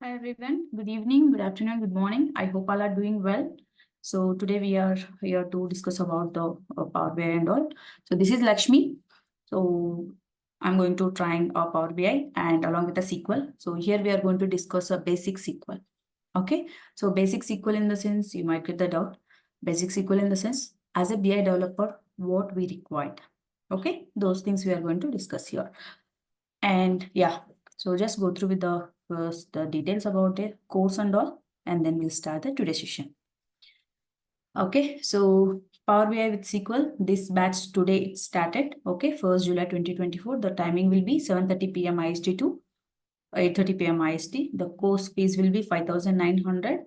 Hi everyone. Good evening, good afternoon, good morning. I hope all are doing well. So today we are here to discuss about the Power BI and all. So this is Lakshmi. So I'm going to try Power BI and along with the SQL. So here we are going to discuss a basic SQL. Okay. So basic SQL in the sense you might get the doubt. Basic SQL in the sense as a BI developer, what we required. Okay. Those things we are going to discuss here. And yeah, so just go through with the first the details about the course and all, and then we'll start the today's session. Okay, so Power BI with SQL, this batch today it started. Okay, 1st July 2024. The timing will be 7:30 p.m. IST to 8:30 p.m. IST. The course fees will be 5,900.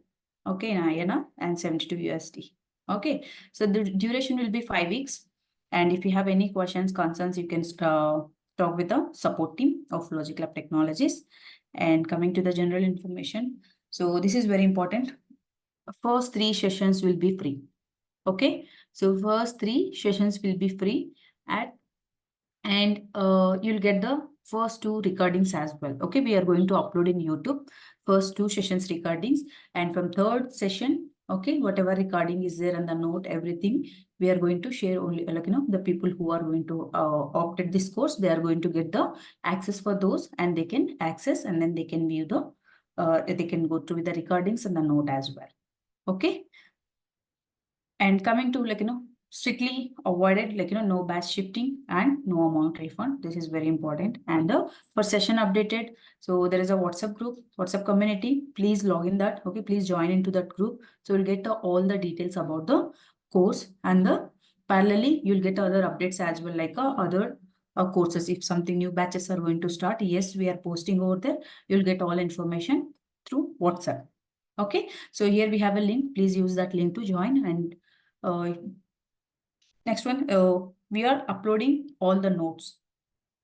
Okay, in INR and 72 USD. Okay, so the duration will be 5 weeks. And if you have any questions, concerns, you can talk with the support team of Logic Lab Technologies. And coming to the general information, so this is very important. First 3 sessions will be free. Okay, so first 3 sessions will be free and you'll get the first 2 recordings as well. Okay, we are going to upload in YouTube first 2 sessions recordings, and from third session, okay, whatever recording is there and the note, everything we are going to share only the people who are going to opt at this course, they are going to get the access for those, and they can access and then they can view the they can go through with the recordings and the note as well. Okay, and coming to strictly avoided no batch shifting and no amount refund. This is very important. And for session updated, so there is a WhatsApp group, WhatsApp community. Please log in that. Okay, please join into that group. So you'll get all the details about the course, and the parallelly you'll get other updates as well, like other courses. If something new batches are going to start, yes, we are posting over there. You'll get all information through WhatsApp. Okay, so here we have a link. Please use that link to join. And next one, we are uploading all the notes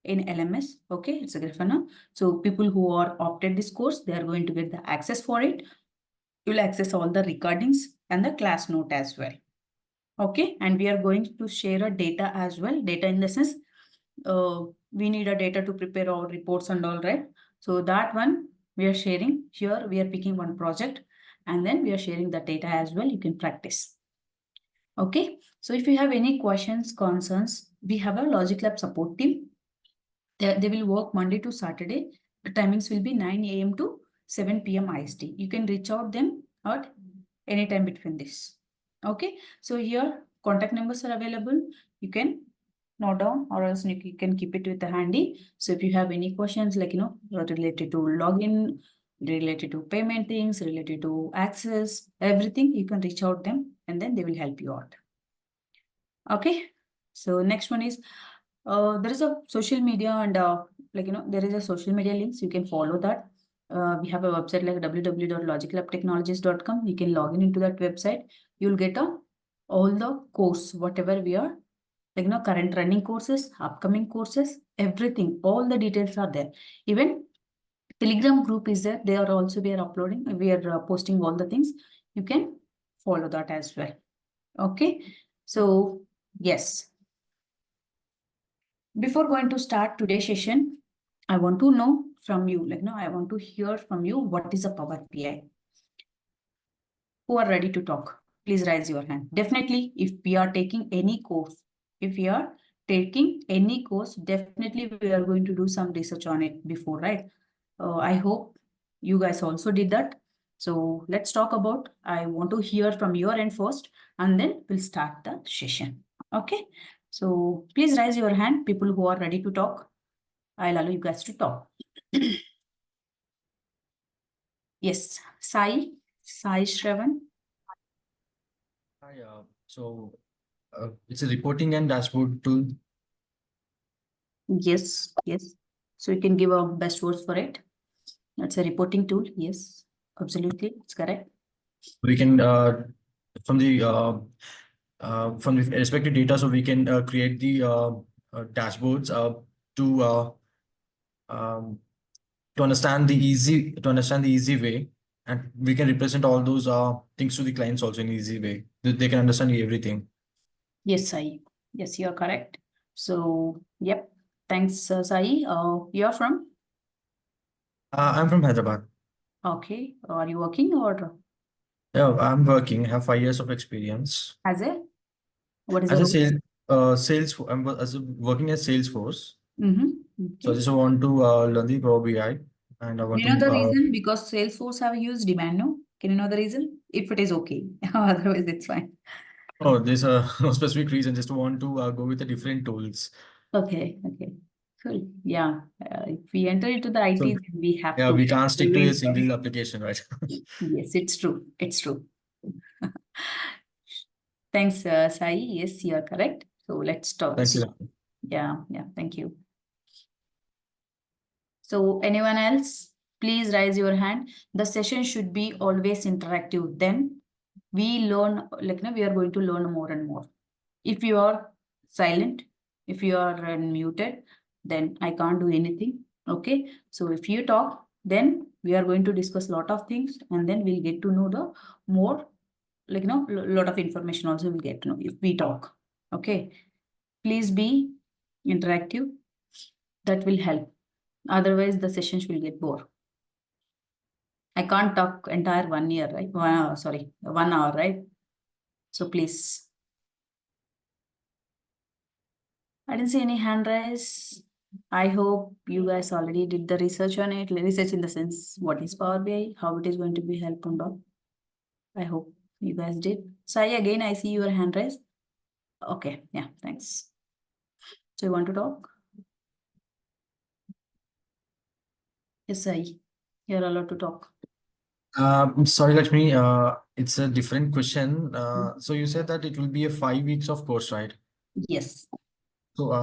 in LMS. Okay, it's a Grafana. So people who are opted this course, they are going to get the access for it. You'll access all the recordings and the class note as well. Okay, and we are going to share a data as well. Data in the sense, we need a data to prepare our reports and all, right? So that one we are sharing here. We are picking one project and then we are sharing the data as well. You can practice. Okay, so if you have any questions, concerns, we have a Logic Lab support team. They will work Monday to Saturday. The timings will be 9 a.m. to 7 p.m. IST. You can reach out them at any time between this. Okay, so here contact numbers are available. You can note down, or else you can keep it with the handy. So if you have any questions related to login, related to payment things, related to access, everything, you can reach out them and then they will help you out. Okay, so next one is there is a social media and there is a social media links. You can follow that. We have a website like www.logiclabtechnologies.com. You can log in into that website. You'll get all the course, whatever we are current running courses, upcoming courses, everything, all the details are there. Even Telegram group is there. They are also, we are uploading, we are posting all the things. You can follow that as well. Okay, so yes. Before going to start today's session, I want to know from you, I want to hear from you, what is a Power BI? Who are ready to talk? Please raise your hand. Definitely, if we are taking any course, definitely we are going to do some research on it before, right? I hope you guys also did that. So let's talk about, I want to hear from your end first, and then we'll start the session. Okay. So please raise your hand, people who are ready to talk. I'll allow you guys to talk. Yes, Sai Shravan. Hi, it's a reporting and dashboard tool. Yes, yes. So you can give a best words for it. That's a reporting tool. Yes, absolutely. It's correct. We can from the respective data, so we can create the dashboards to um, to understand the easy way, and we can represent all those things to the clients also in easy way. They can understand everything. Yes, Sai. Yes, you're correct. So, yep. Thanks, Sai. You're from? I'm from Hyderabad. Okay. Are you working or Yeah, I'm working. I have 5 years of experience as a, what is as the a role? sales. Working as Salesforce. Mm-hmm. So I Okay. just want to learn the Power BI, and I want You know to the reason? Because Salesforce have used demand, no? Can you know the reason? If it is okay. Otherwise, it's fine. oh, there's a no specific reason. Just want to go with the different tools. Okay. Okay. Cool. Yeah. If we enter into the IT, So then we have yeah, to we can't stick to a always. single application, right? Yes, it's true. It's true. Thanks, Sai. Yes, you are correct. So let's start. Thank you. Yeah. Yeah. Thank you. So anyone else, please raise your hand. The session should be always interactive. Then we learn, like, we are going to learn more and more. If you are silent, if you are muted, then I can't do anything. Okay. So if you talk, then we are going to discuss a lot of things, and then we'll get to know the more, lot of information also we'll get to know if we talk. Okay. Please be interactive. That will help. Otherwise, the sessions will get bored. I can't talk entire 1 year, right? 1 hour, sorry, 1 hour, right? So please. I didn't see any hand raise. I hope you guys already did the research on it. Research in the sense, what is Power BI, how it is going to be helped and all. I hope you guys did. Sai, again, I see your hand raise. Okay, yeah, thanks. So you want to talk? Yes, Sai, you're allowed to talk. Sorry, Lakshmi. It's a different question. So you said that it will be a 5 weeks of course, right? Yes. So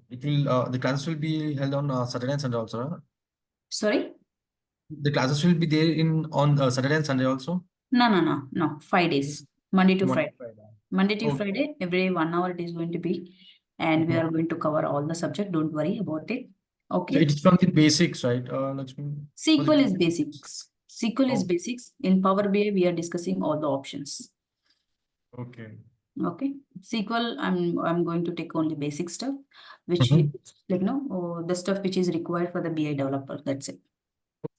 it will the classes will be held on Saturday and Sunday also. Huh? Sorry? The classes will be there in on Saturday and Sunday also. No. 5 days. Monday to Monday, Friday. Friday. Monday to Okay. Friday, every 1 hour it is going to be, and we Mhm. are going to cover all the subject. Don't worry about it. So Okay. it's from the basics, right? Lakshmi. For SQL the is basics. SQL is oh, basics. In Power BI, we are discussing all the options. okay. Okay. SQL, I'm going to take only basic stuff, which is Mhm. the stuff which is required for the BI developer. That's it.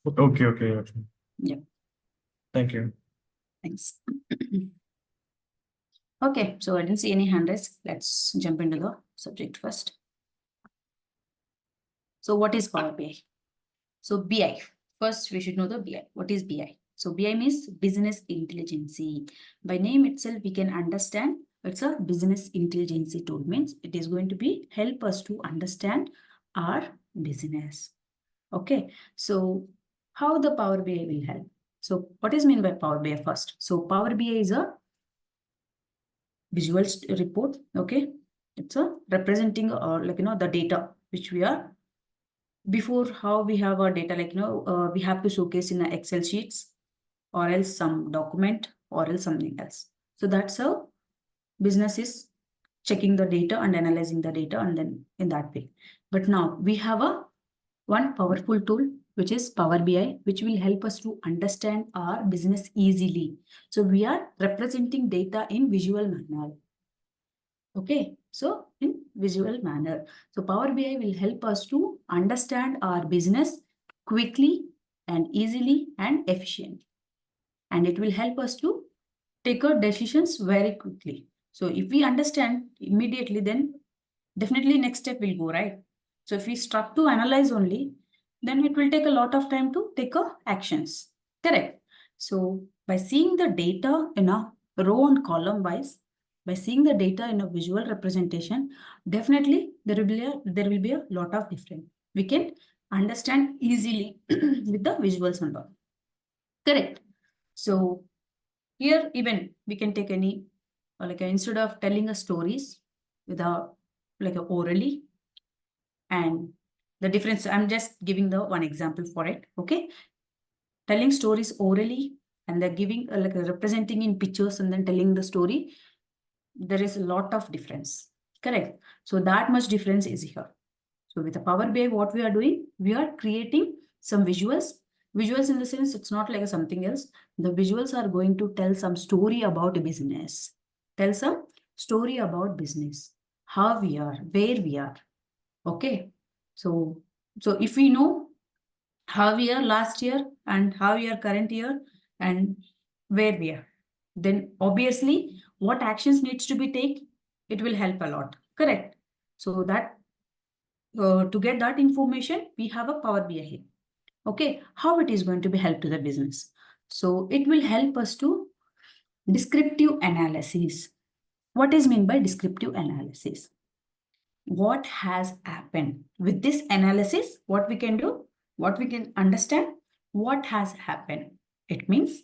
Okay, okay, Lakshmi. Yeah. Thank you. Thanks. Okay, so I didn't see any hand raise. Let's jump into the subject first. So what is Power BI? So BI, first we should know the BI. What is BI? So BI means business intelligence. By name itself, we can understand it's a business intelligence tool. Means it is going to be help us to understand our business. Okay, so how the Power BI will help? So what is mean by Power BI first? So Power BI is a visual report. Okay, it's a representing or the data which we are before. How we have our data, we have to showcase in a Excel sheets or else some document or else something else. So that's how business is checking the data and analyzing the data, and then in that way. But now we have a one powerful tool which is Power BI, which will help us to understand our business easily. So we are representing data in visual manner. Okay, so in visual manner. So Power BI will help us to understand our business quickly and easily and efficiently. And it will help us to take our decisions very quickly. So if we understand immediately, then definitely next step will go right. So if we start to analyze only, then it will take a lot of time to take actions. Correct. So by seeing the data in a row and column wise, by seeing the data in a visual representation, definitely there will be a lot of difference. We can understand easily with the visuals and all. Correct. So here even we can take any instead of telling a stories with a orally, and the difference, I'm just giving the one example for it. Okay, telling stories orally and they're giving representing in pictures and then telling the story, there is a lot of difference. Correct. So that much difference is here. So with the Power BI, what we are doing, we are creating some visuals. Visuals in the sense, it's not like something else. The visuals are going to tell some story about a business. Tell some story about business. How we are, where we are. Okay. So if we know how we are last year and how we are current year and where we are. Then obviously what actions needs to be taken, it will help a lot. Correct. So that to get that information, we have a Power BI here. Okay, how it is going to be help to the business? So it will help us to descriptive analysis. What is meant by descriptive analysis? What has happened with this analysis? What we can do? What we can understand? What has happened? It means,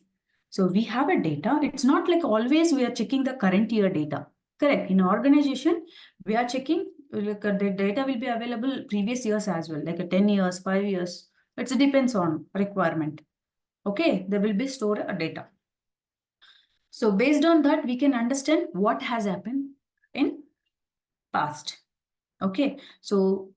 so we have a data. It's not like always we are checking the current year data. Correct. In organization, we are checking like the data will be available previous years as well, like a 10 years, 5 years. It depends on requirement. Okay, there will be stored a data. So based on that, we can understand what has happened in past. Okay, so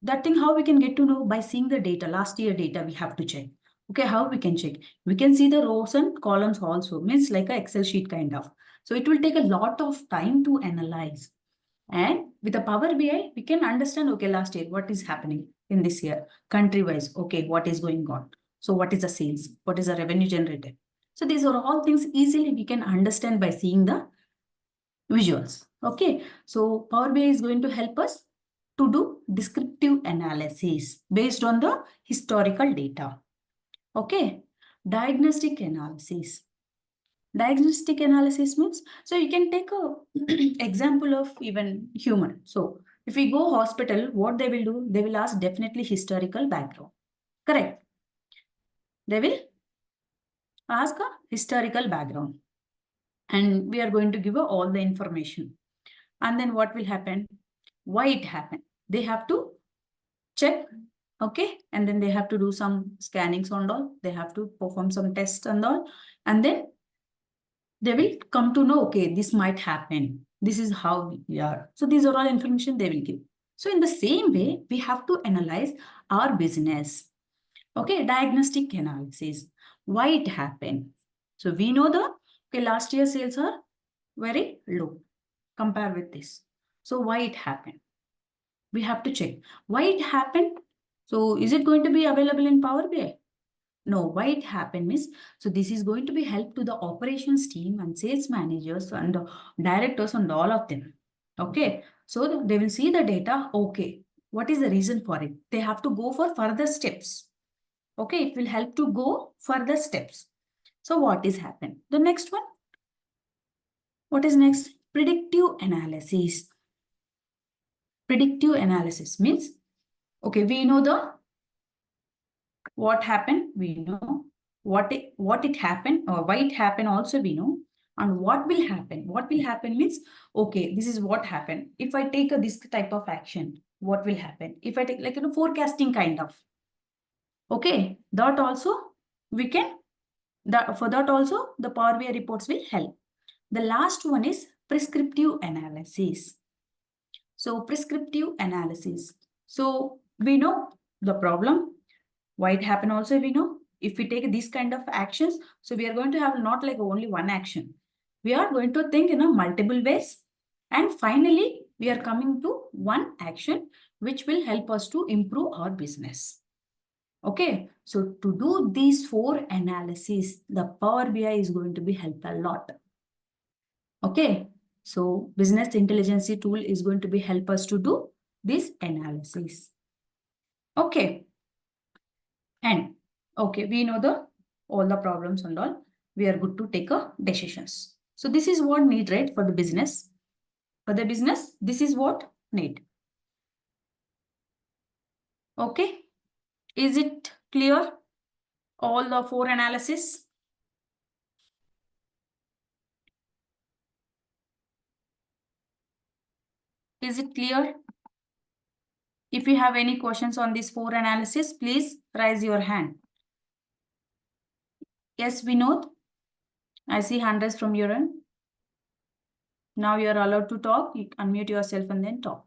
that thing how we can get to know by seeing the data, last year data we have to check. Okay, how we can check? We can see the rows and columns also, means like a Excel sheet kind of. So it will take a lot of time to analyze. And with the Power BI, we can understand, okay, last year, what is happening in this year, country-wise, okay, what is going on? So what is the sales? What is the revenue generated? So these are all things easily we can understand by seeing the visuals. Okay, so Power BI is going to help us to do descriptive analysis based on the historical data. Okay, diagnostic analysis. Diagnostic analysis means, so you can take a example of even human. So if we go hospital, what they will do? They will ask definitely historical background. Correct. They will ask a historical background. And we are going to give all the information. And then what will happen? Why it happened? They have to check. Okay. And then they have to do some scannings and all. They have to perform some tests and all. And then they will come to know, okay, this might happen. This is how we are. So these are all information they will give. So in the same way, we have to analyze our business. Okay, diagnostic analysis. Why it happened? So we know the okay, last year sales are very low. Compare with this. So why it happened? We have to check why it happened. So is it going to be available in Power BI? No, why it happened is, so this is going to be help to the operations team and sales managers and directors and all of them. Okay, so they will see the data. Okay, what is the reason for it? They have to go for further steps. Okay, it will help to go further steps. So what is happened? The next one. What is next? Predictive analysis. Predictive analysis means, okay, we know the what happened, we know what it happened or why it happened also we know, and what will happen. What will happen means, okay, this is what happened. If I take this type of action, what will happen? If I take like forecasting kind of. Okay, that also we can, that for that also the Power BI reports will help. The last one is prescriptive analysis. So prescriptive analysis. So we know the problem, why it happened also we know. If we take these kind of actions, so we are going to have not like only one action. We are going to think in a multiple ways. And finally, we are coming to one action which will help us to improve our business. Okay, so to do these 4 analyses, the Power BI is going to be help a lot. Okay, so business intelligence tool is going to be help us to do this analysis. Okay, and okay, we know the all the problems and all. We are good to take a decisions. So this is what need, right, for the business. For the business, this is what need. Okay, is it clear? All the 4 analysis. Is it clear? If you have any questions on this 4 analysis, please raise your hand. Yes, Vinod. I see hand raised from your end. Now you are allowed to talk. You unmute yourself and then talk.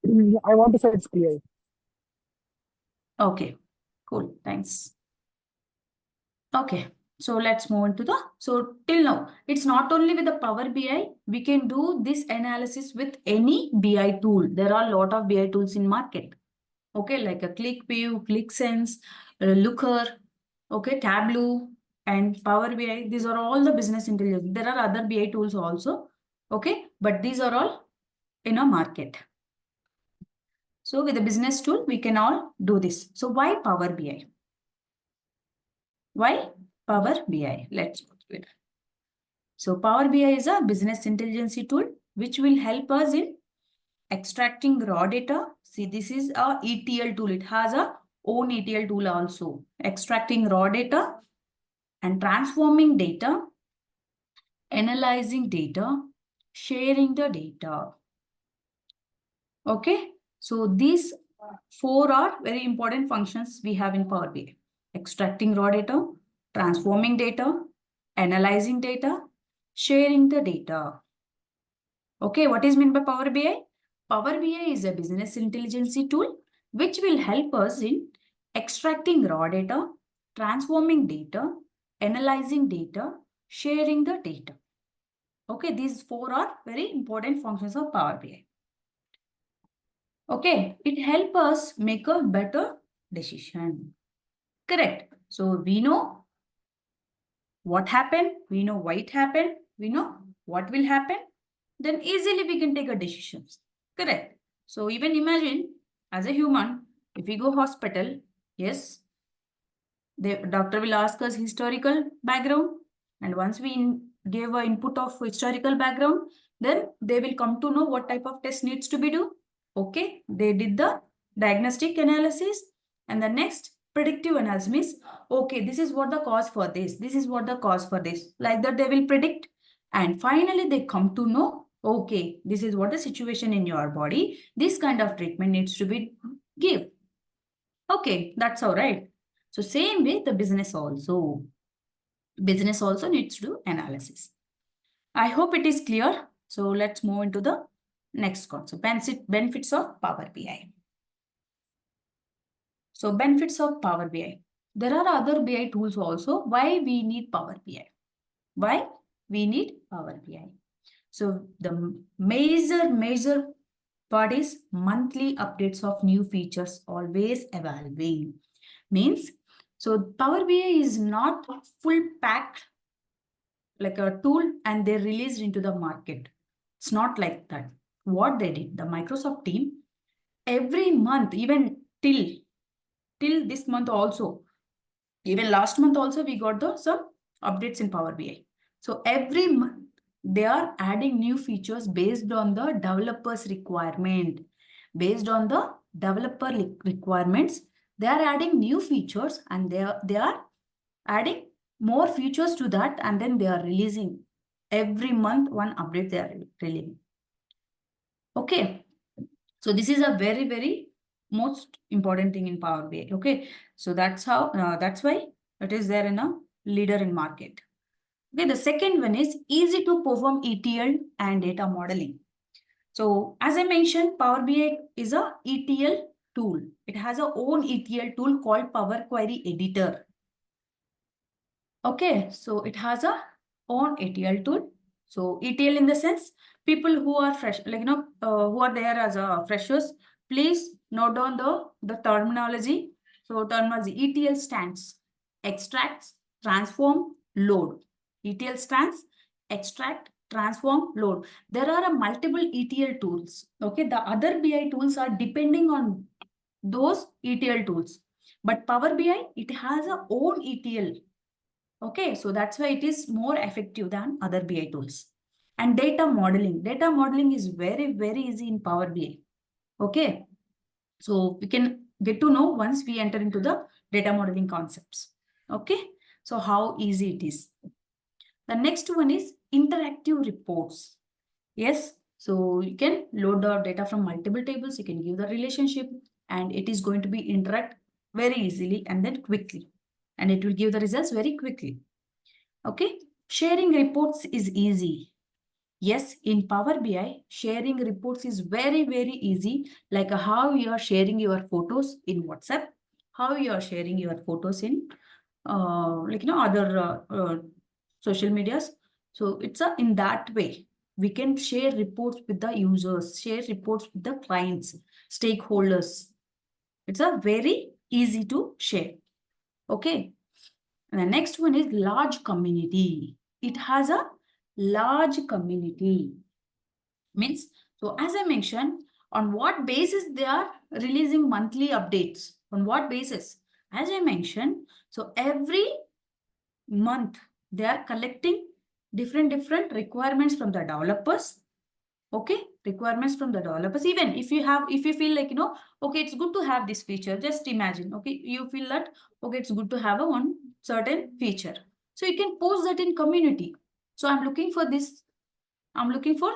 I want to say it's clear. Okay, cool. Thanks. Okay, so let's move on to the, so till now, it's not only with the Power BI, we can do this analysis with any BI tool. There are a lot of BI tools in market. Okay, like a ClickView, ClickSense, Looker, okay, Tableau, and Power BI. These are all the business intelligence. There are other BI tools also, okay, but these are all in a market. So with a business tool, we can all do this. So why Power BI? Why Power BI? Let's go through it. So Power BI is a business intelligence tool which will help us in extracting raw data. See, this is a ETL tool. It has a own ETL tool also. Extracting raw data and transforming data, analyzing data, sharing the data. Okay, so these four are very important functions we have in Power BI. Extracting raw data, transforming data, analyzing data, sharing the data. Okay, what is meant by Power BI? Power BI is a business intelligence tool which will help us in extracting raw data, transforming data, analyzing data, sharing the data. Okay, these four are very important functions of Power BI. Okay, it helps us make a better decision. Correct. So we know what happened, we know why it happened, we know what will happen, then easily we can take a decisions. Correct. So even imagine as a human, if we go hospital, yes, the doctor will ask us historical background, and once we give a input of historical background, then they will come to know what type of test needs to be do. Okay, they did the diagnostic analysis, and the next predictive analysis means, okay, this is what the cause for this, this is what the cause for this, like that they will predict, and finally they come to know, okay, this is what the situation in your body, this kind of treatment needs to be give. Okay, that's all right. So same way the business also needs to do analysis. I hope it is clear. So let's move into the next concept. Benefits of Power BI. So benefits of Power BI. There are other BI tools also. Why we need Power BI? Why we need Power BI? So the major part is monthly updates of new features always evolving. Means, so Power BI is not full packed like a tool and they released into the market. It's not like that. What they did, the Microsoft team, every month, even till this month also, even last month also, we got some updates in Power BI. So every month they are adding new features based on the developer's requirement. Based on the developer requirements, they are adding new features and they are adding more features to that, and then they are releasing every month one update they are releasing. Okay, so this is a very most important thing in Power BI. Okay, so that's why it is there in a leader in market. Okay, the second one is easy to perform ETL and data modeling. So as I mentioned, Power BI is a ETL tool. It has a own ETL tool called Power Query Editor. Okay, so it has a own ETL tool. So ETL in the sense, people who are fresh, like who are there as a freshers, please note down the terminology. So terminology, ETL stands extracts, transform, load. ETL stands extract, transform, load. There are a multiple ETL tools. Okay, the other BI tools are depending on those ETL tools, but Power BI, it has a own ETL. Okay, so that's why it is more effective than other BI tools. And data modeling. Data modeling is very easy in Power BI. Okay, so we can get to know once we enter into the data modeling concepts. Okay, so how easy it is. The next one is interactive reports. Yes, so you can load the data from multiple tables, you can give the relationship, and it is going to be interact very easily and then quickly. And it will give the results very quickly. Okay, sharing reports is easy. Yes, in Power BI, sharing reports is very easy. Like how you are sharing your photos in WhatsApp, how you are sharing your photos in other social medias. So it's in that way we can share reports with the users, share reports with the clients, stakeholders. It's a very easy to share. Okay. And the next one is large community. It has a large community. Means, so as I mentioned, on what basis they are releasing monthly updates? On what basis? As I mentioned, so every month they are collecting different requirements from the developers. Okay, requirements from the developers. Even if you feel like, okay, it's good to have this feature. Just imagine, okay, you feel that, okay, it's good to have a one certain feature. So you can post that in community. So I'm looking for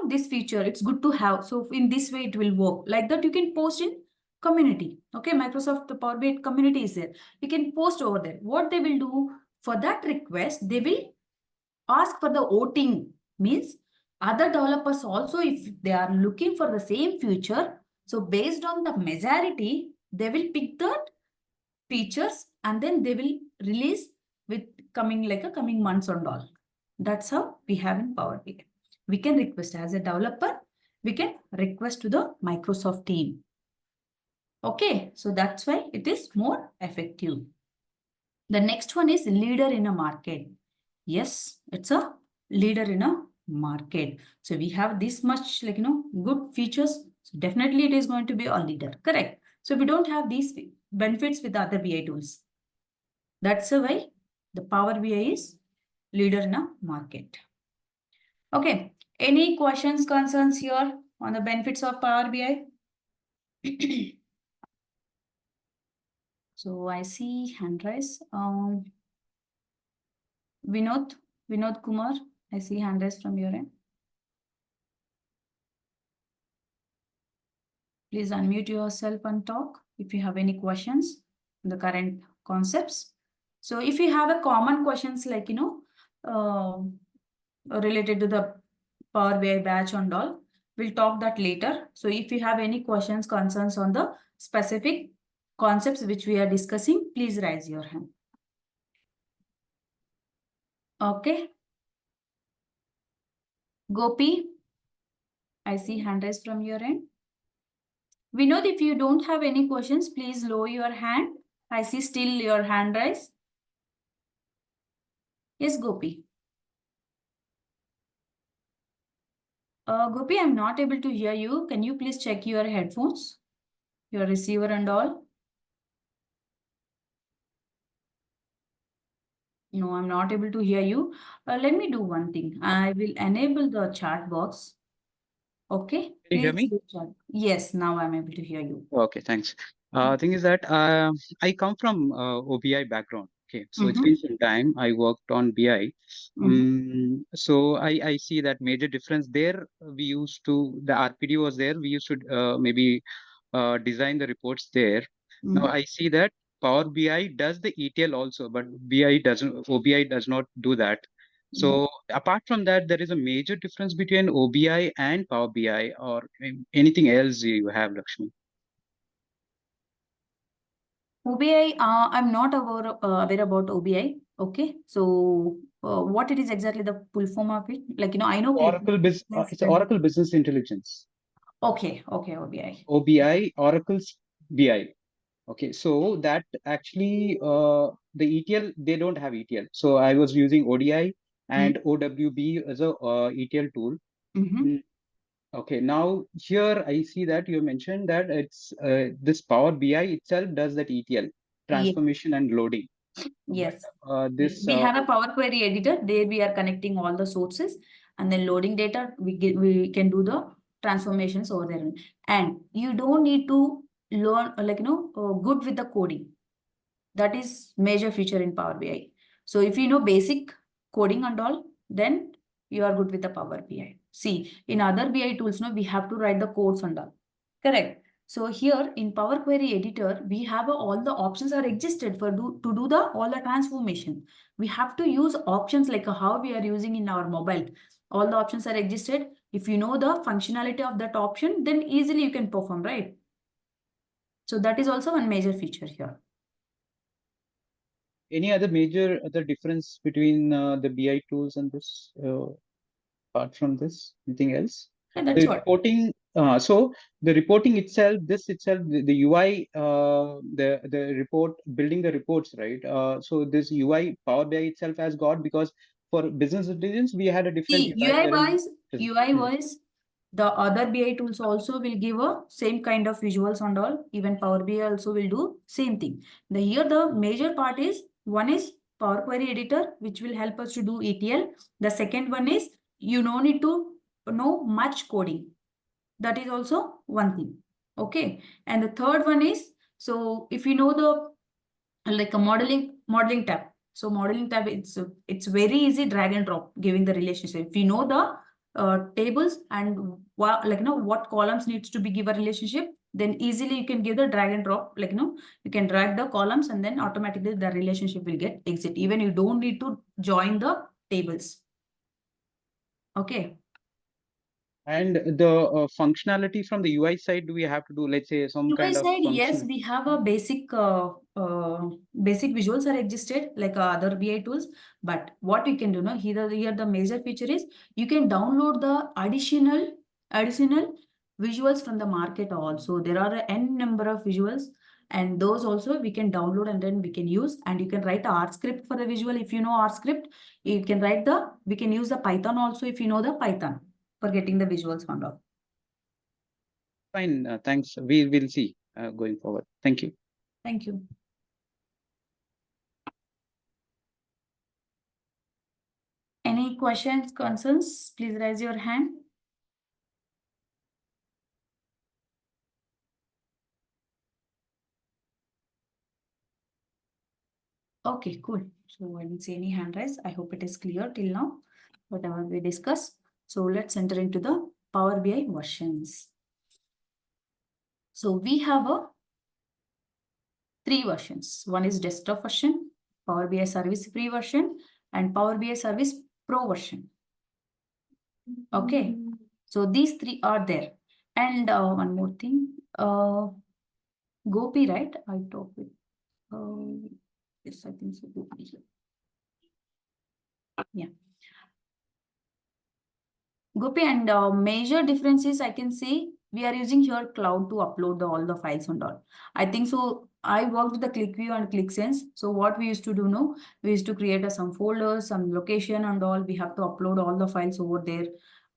this feature. It's good to have. So in this way, it will work. Like that, you can post in community. Okay, Microsoft Power BI community is there. You can post over there. What they will do for that request, they will ask for the voting. Means other developers also, if they are looking for the same feature, so based on the majority, they will pick the features and then they will release with coming months and all. That's how we have in Power BI. We can request as a developer, we can request to the Microsoft team. Okay, so that's why it is more effective. The next one is leader in a market. Yes, it's a leader in a market. So we have this much good features. So definitely it is going to be a leader. Correct. So we don't have these benefits with other BI tools. That's why the Power BI is leader in a market. Okay. Any questions, concerns here on the benefits of Power BI? So I see hand raise. Vinod Kumar, I see hand raise from your end. Please unmute yourself and talk if you have any questions on the current concepts. So if you have a common questions like, related to the Power BI batch and all, we'll talk that later. So if you have any questions, concerns on the specific concepts which we are discussing, please raise your hand. Okay. Gopi, I see hand raised from your end. Vinod, if you don't have any questions, please lower your hand. I see still your hand raised. Yes, Gopi. Gopi, I'm not able to hear you. Can you please check your headphones, your receiver and all? No, I'm not able to hear you. Let me do one thing. I will enable the chat box. Okay. Can you hear Please me? do chat. Yes, now I'm able to hear you. Okay, thanks. Thing is that I come from OBI background. Okay, so it's Mhm. been some time. I worked on BI. So I see that major difference there. We used to, the RPD was there. We used to maybe design the reports there. Now Mhm. I see that Power BI does the ETL also, but BI doesn't. OBI does not do that. So apart from that, there is a major difference between OBI and Power BI, or anything else you have, Lakshmi? OBI, I'm not aware about OBI. Okay, so what it is exactly the full form of it? I know It's Oracle Business Intelligence. Okay, OBI. OBI, Oracle's BI. Okay, so that actually the ETL, they don't have ETL. So I was using ODI and OWB as a ETL tool. Mm, Okay, now here I see that you mentioned that it's this Power BI itself does that ETL transformation and loading. Yes. This We have a Power Query editor. There we are connecting all the sources and then loading data. We can do the transformations over there. And you don't need to learn good with the coding. That is major feature in Power BI. So if you know basic coding and all, then you are good with the Power BI. See, in other BI tools, we have to write the codes and all. Correct. So here in Power Query Editor, we have all the options are existed for to do all the transformation. We have to use options like how we are using in our mobile. All the options are existed. If you know the functionality of that option, then easily you can perform, right? So that is also one major feature here. Any other major difference between the BI tools and this apart from this, anything else? Okay, that's The what. reporting, so the reporting itself, this itself, the UI, the report, building the reports, right? So this UI Power BI itself has got, because for business intelligence, we had a different See, UI wherein UI wise, the other BI tools also will give a same kind of visuals and all. Even Power BI also will do same thing. Here the major part is, one is Power Query Editor, which will help us to do ETL. The second one is, you no need to know much coding. That is also one thing. Okay. And the third one is, so if you know the like a modeling tab. So modeling tab, it's very easy, drag and drop, giving the relationship. If you know the tables and what columns needs to be give a relationship, then easily you can give the drag and drop, you can drag the columns and then automatically the relationship will get exit. Even you don't need to join the tables. Okay. And the functionality from the UI side, do we have to do, let's say, some UI kind of side, yes, function? we have a basic visuals are existed like other BI tools. But what you can do now, here the major feature is, you can download the additional visuals from the market also. There are n number of visuals, and those also we can download and then we can use. And you can write a R script for the visual. If you know R script, you can we can use the Python also if you know the Python for getting the visuals found out. Fine, thanks. We will see going forward. Thank you. Thank you. Any questions, concerns? Please raise your hand. Okay, cool. So I didn't see any hand raise. I hope it is clear till now, whatever we discussed. So let's enter into the Power BI versions. So we have three versions. One is desktop version, Power BI Service Free version, and Power BI Service Pro version. Okay, so these three are there. And one more thing, Gopi, right? I talked with, yes, I think so. Gopi. Yeah. Gopi, and major differences I can see, we are using here cloud to upload all the files and all. I think so. I worked with the ClickView and ClickSense. So what we used to do now, we used to create some folders, some location and all. We have to upload all the files over there.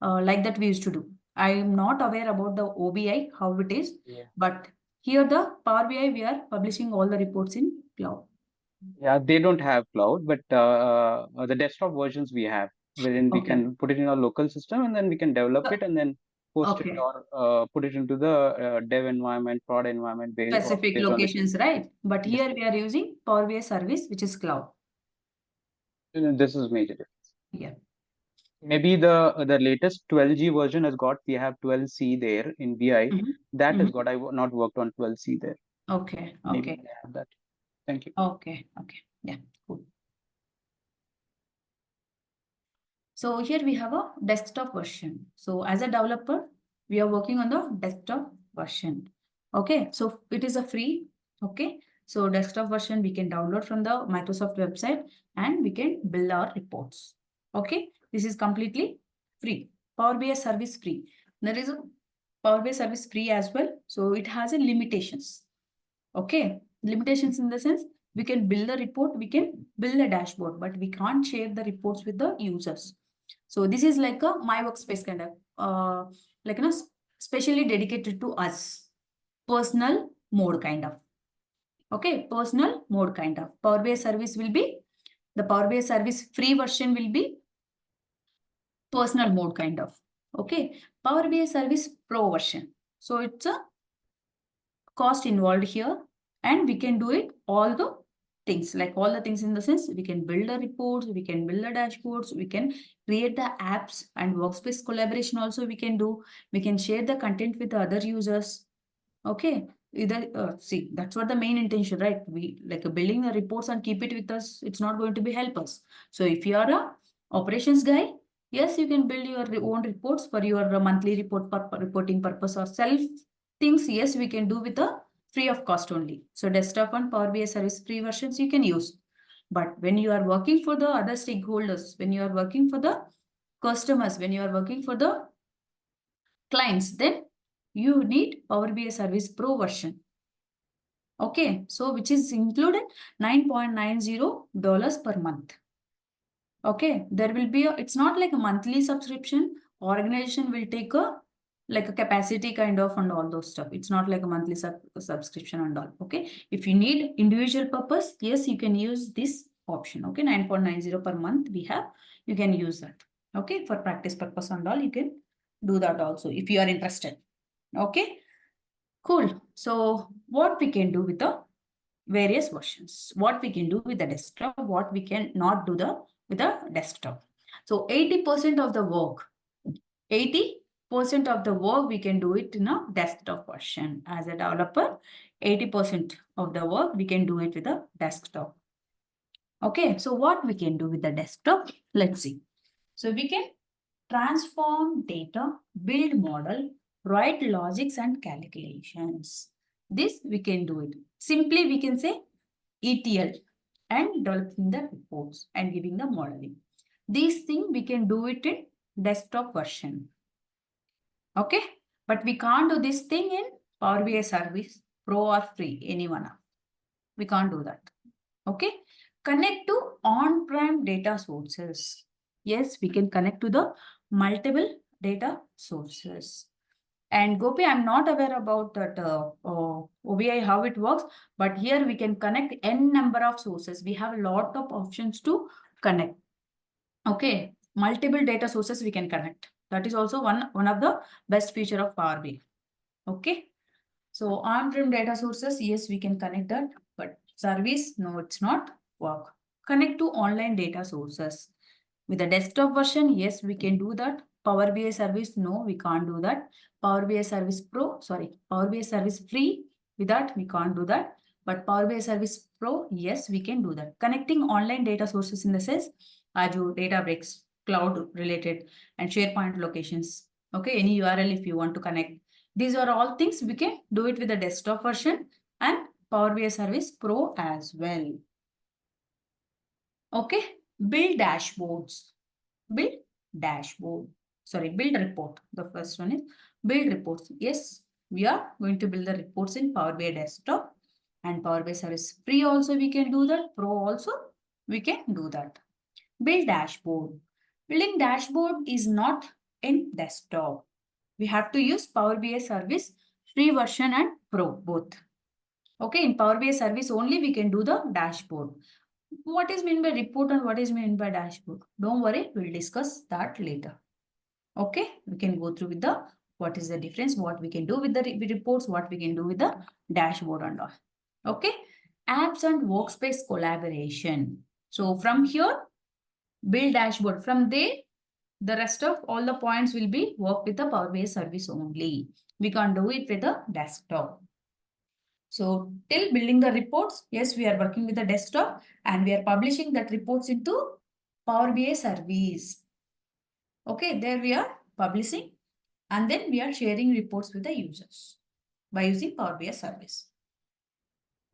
Like that we used to do. I am not aware about the OBI, how it is. Yeah. But here the Power BI, we are publishing all the reports in cloud. Yeah, they don't have cloud, but the desktop versions we have, wherein we can put it in our local system and then we can develop it and then post it or put it into the dev environment, prod environment based Specific locations, right? But Yes. here we are using Power BI service, which is cloud. This is major difference. Yeah. Maybe the latest 12G version has got, we have 12C there in BI. That has got, I not worked on 12C there. Okay. Maybe I have that. Thank you. Okay. Yeah, cool. So here we have a desktop version. So as a developer, we are working on the desktop version. Okay, so it is a free. Okay, so desktop version we can download from the Microsoft website and we can build our reports. Okay, this is completely free. Power BI service free. There is a Power BI service free as well. So it has a limitations. Okay, limitations in the sense, we can build a report, we can build a dashboard, but we can't share the reports with the users. So this is like a My Workspace kind of, specially dedicated to us, personal mode kind of. Okay, personal mode kind of. Power BI service will be, the Power BI service free version will be personal mode kind of. Okay, Power BI service pro version. So it's a cost involved here, and we can do it all the things, like all the things in the sense, we can build the reports, we can build the dashboards, we can create the apps, and workspace collaboration also we can do. We can share the content with the other users. Okay, either see, that's what the main intention, right? We like building the reports and keep it with us, it's not going to be help us. So if you are a operations guy, yes, you can build your own reports for your monthly reporting purpose or self things. Yes, we can do with a free of cost only. So desktop and Power BI service free versions you can use. But when you are working for the other stakeholders, when you are working for the customers, when you are working for the clients, then you need Power BI Service Pro version. Okay, so which is included $9.90 per month. Okay, there will be it's not like a monthly subscription. Organization will take a like a capacity kind of and all those stuff. It's not like a monthly subscription and all. Okay, if you need individual purpose, yes, you can use this option. Okay, 9.90 per month we have. You can use that. Okay, for practice purpose and all, you can do that also if you are interested. Okay, cool. So what we can do with the various versions, what we can do with the desktop, what we can not do with the desktop. So 80% of the work, 80% of the work we can do it in a desktop version. As a developer, 80% of the work we can do it with a desktop. Okay, so what we can do with the desktop? Let's see. So we can transform data, build model, write logics and calculations. This we can do it. Simply we can say ETL and developing the reports and giving the modeling. These things we can do it in desktop version. Okay, but we can't do this thing in Power BI Service Pro or free, any one of. We can't do that. Okay, connect to on-prem data sources. Yes, we can connect to the multiple data sources. And Gopi, I'm not aware about that OBI, how it works, but here we can connect n number of sources. We have a lot of options to connect. Okay, multiple data sources we can connect. That is also one of the best feature of Power BI. Okay, so on-prem data sources, yes, we can connect that, but service, no, it's not work. Connect to online data sources. With the desktop version, yes, we can do that. Power BI Service, no, we can't do that. Power BI Service Pro, sorry, Power BI Service Free, with that, we can't do that. But Power BI Service Pro, yes, we can do that. Connecting online data sources in the sense, Azure, Databricks, cloud related, and SharePoint locations. Okay, any URL if you want to connect. These are all things we can do it with the desktop version and Power BI Service Pro as well. Okay, build dashboards. Build dashboard. Sorry, build report. The first one is build reports. Yes, we are going to build the reports in Power BI Desktop and Power BI Service Free also we can do that. Pro also we can do that. Build dashboard. Building dashboard is not in desktop. We have to use Power BI Service Free version and Pro both. Okay, in Power BI Service only we can do the dashboard. What is meant by report and what is meant by dashboard? Don't worry, we'll discuss that later. Okay, we can go through with the what is the difference, what we can do with the reports, what we can do with the dashboard and all. Okay, apps and workspace collaboration. So from here, build dashboard. From there, the rest of all the points will be work with the Power BI Service only. We can't do it with the desktop. So till building the reports, yes, we are working with the desktop and we are publishing that reports into Power BI Service. Okay, there we are publishing and then we are sharing reports with the users by using Power BI Service.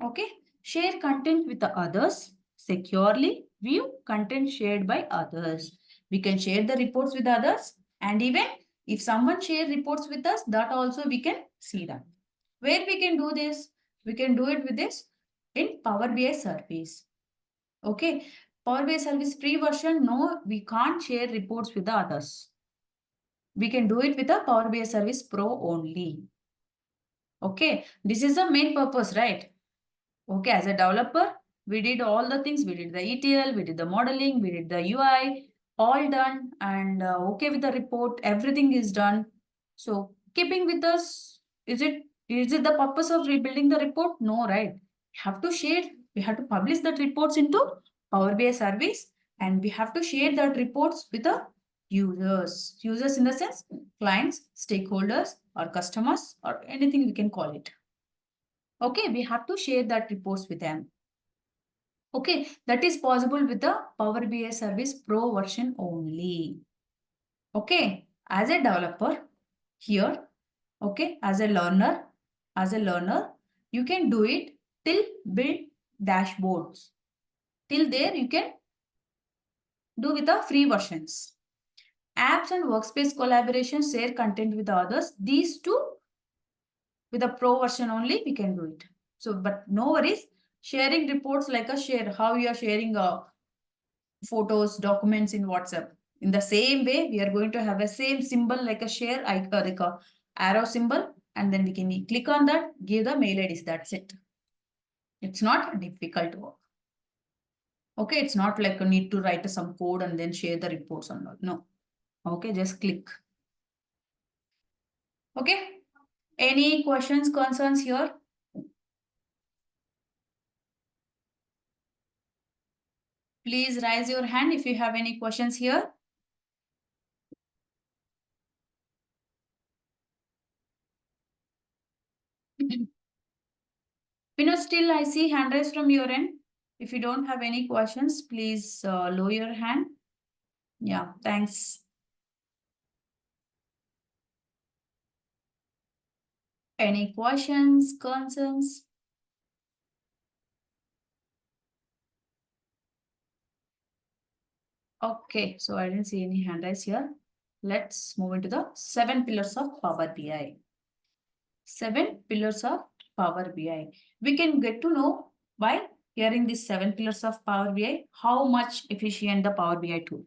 Okay, share content with the others securely. View content shared by others. We can share the reports with others and even if someone shares reports with us, that also we can see that. Where we can do this? We can do it with this in Power BI Service. Okay, Power BI Service Free version, no, we can't share reports with the others. We can do it with the Power BI Service Pro only. Okay, this is the main purpose, right? Okay, as a developer, we did all the things. We did the ETL, we did the modeling, we did the UI, all done and okay with the report, everything is done. So keeping with us, is it the purpose of rebuilding the report? No, right? We have to share, we have to publish that reports into Power BI Service and we have to share that reports with the users. Users in the sense, clients, stakeholders or customers or anything we can call it. Okay, we have to share that reports with them. Okay, that is possible with the Power BI Service Pro version only. Okay, as a developer here, okay, as a learner, you can do it till build dashboards. Till there you can do with the free versions. apps and workspace collaboration, share content with others. These two, with the pro version only, we can do it. So, but no worries. Sharing reports like a share, how you are sharing photos, documents in WhatsApp. In the same way, we are going to have a same symbol like a share, like a arrow symbol, and then we can click on that, give the mail IDs. That's it. It's not difficult work. Okay, it's not like you need to write some code and then share the reports or not. No. Okay, just click. Okay. Any questions, concerns here? Please raise your hand if you have any questions here. Still I see hand raised from your end. If you don't have any questions, please lower your hand. Yeah, thanks. Any questions, concerns? Okay, so I didn't see any hand raised here. Let's move into the 7 pillars of Power BI. 7 pillars of Power BI. We can get to know by hearing these 7 pillars of Power BI, how much efficient the Power BI tool.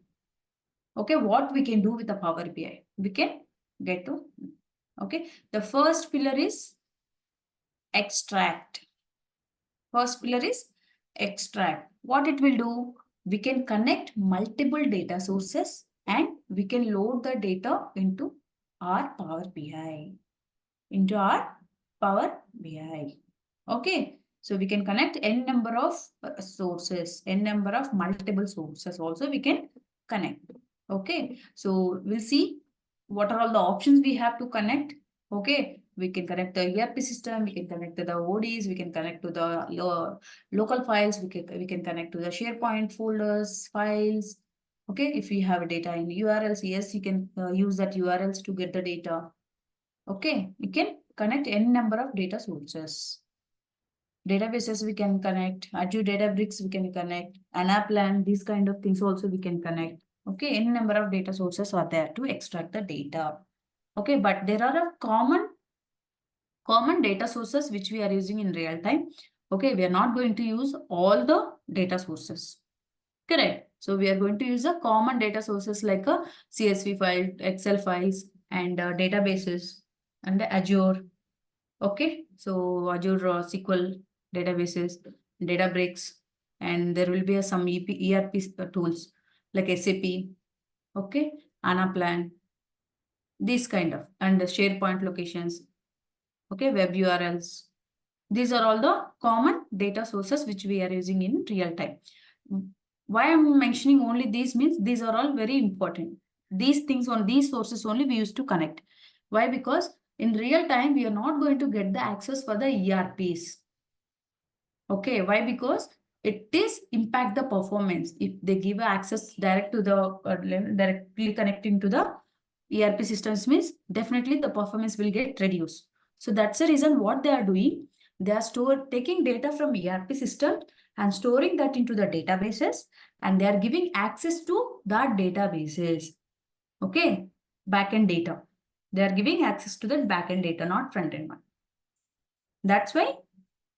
Okay, what we can do with the Power BI. We can get to. Okay, the first pillar is extract. First pillar is extract. What it will do? We can connect multiple data sources and we can load the data into our Power BI. Into our Power BI. Okay, so we can connect n number of sources, n number of multiple sources also we can connect. Okay, so we'll see what are all the options we have to connect. Okay, we can connect the ERP system, we can connect to the ODs, we can connect to the local files, we can connect to the SharePoint folders, files. Okay, if we have data in URLs, yes, you can use that URLs to get the data. Okay, we can connect n number of data sources. Databases we can connect, Azure Databricks we can connect, Anaplan, these kind of things also we can connect. Okay, n number of data sources are there to extract the data. Okay, but there are a common data sources which we are using in real time. Okay, we are not going to use all the data sources. Correct. So we are going to use a common data sources like a CSV file, Excel files, and databases and Azure. Okay, so Azure SQL databases, Databricks, and there will be some ERP tools like SAP. Okay, Anaplan, these kind of, and the SharePoint locations. Okay, web URLs. These are all the common data sources which we are using in real time. Why I'm mentioning only these means these are all very important. These things on these sources only we used to connect. Why? Because in real time, we are not going to get the access for the ERPs. Okay, why? Because it is impact the performance. If they give access direct to the directly connecting to the ERP systems means definitely the performance will get reduced. So that's the reason what they are doing. They are taking data from ERP system and storing that into the databases, and they are giving access to that databases. Okay, backend data. They are giving access to that backend data, not front-end one. That's why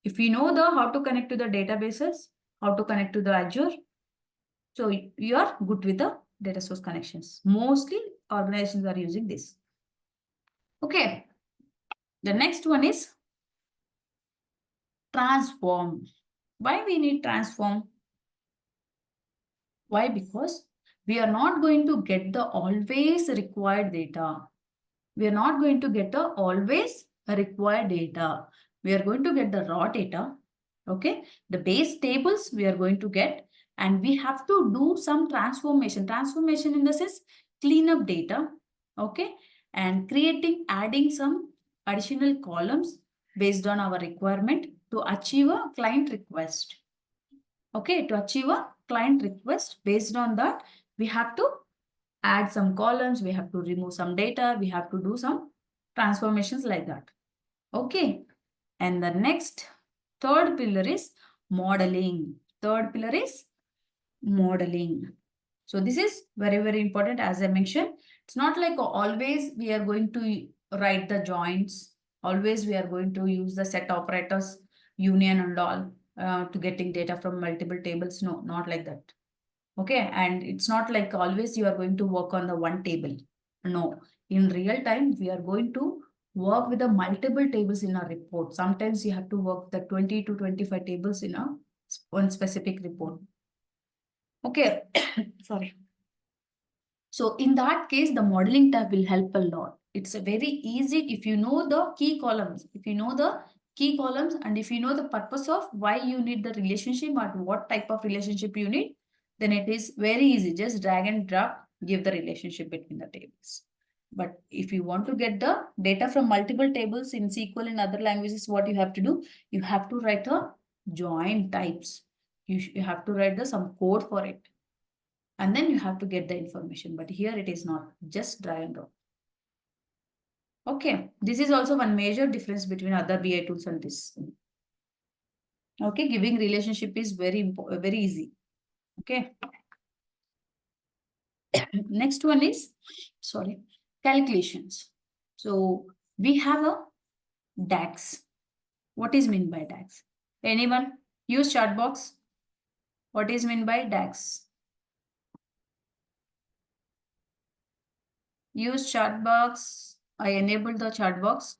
if you know how to connect to the databases, how to connect to the Azure, so you are good with the data source connections. Mostly organizations are using this. Okay. The next one is transform. Why we need transform? Why? Because we are not going to get the always required data. We are not going to get the always required data. We are going to get the raw data. Okay. The base tables we are going to get, and we have to do some transformation. Transformation in the sense, clean up data. Okay. And adding some additional columns based on our requirement to achieve a client request. Okay. To achieve a client request, based on that, we have to add some columns, we have to remove some data, we have to do some transformations like that. Okay. And the next, third pillar is modeling. Third pillar is modeling. So this is very, very important. As I mentioned, it's not like always we are going to write the joins. Always we are going to use the set operators, union and all to getting data from multiple tables. No, not like that. Okay, and it's not like always you are going to work on the one table. No, in real time, we are going to work with the multiple tables in a report. Sometimes you have to work the 20 to 25 tables in a one specific report. Okay, sorry. So in that case, the modeling tab will help a lot. It's a very easy if you know the key columns, and if you know the purpose of why you need the relationship or what type of relationship you need, then it is very easy. Just drag and drop, give the relationship between the tables. But if you want to get the data from multiple tables in SQL and other languages, what you have to do, you have to write a join types. You have to write some code for it. And then you have to get the information. But here it is not, just drag and drop. Okay, this is also one major difference between other BI tools and this. Okay, giving relationship is very easy. Okay. Next one is, calculations. So we have a DAX. What is meant by DAX? Anyone use chart box? What is meant by DAX? Use chat box. I enabled the chat box.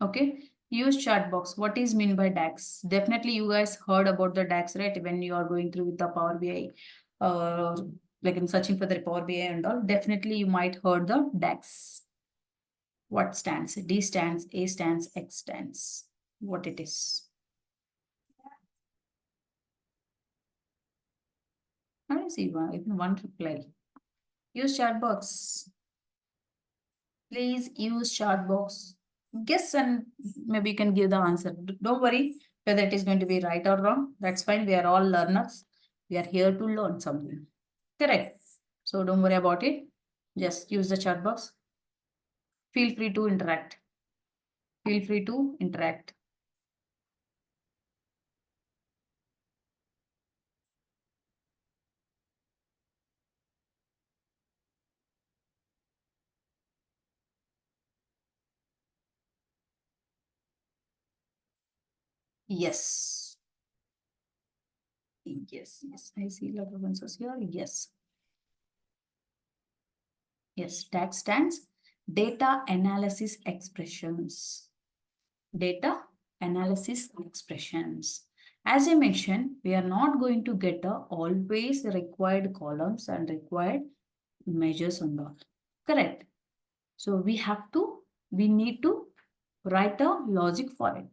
Okay. Use chat box. What is meant by DAX? Definitely you guys heard about the DAX, right? When you are going through with the Power BI, like in searching for the Power BI and all, definitely you might heard the DAX. What stands? D stands, A stands, X stands. What it is? I don't see one reply. Use chat box. Please use chat box. Guess and maybe you can give the answer. Don't worry whether it is going to be right or wrong. That's fine. We are all learners. We are here to learn something. Correct. So don't worry about it. Just use the chat box. Feel free to interact. Feel free to interact. Yes. Yes, I see a lot of answers here. Yes. Yes, DAX stands data analysis expressions. Data analysis expressions. As I mentioned, we are not going to get always required columns and required measures and all. Correct. So we need to write a logic for it.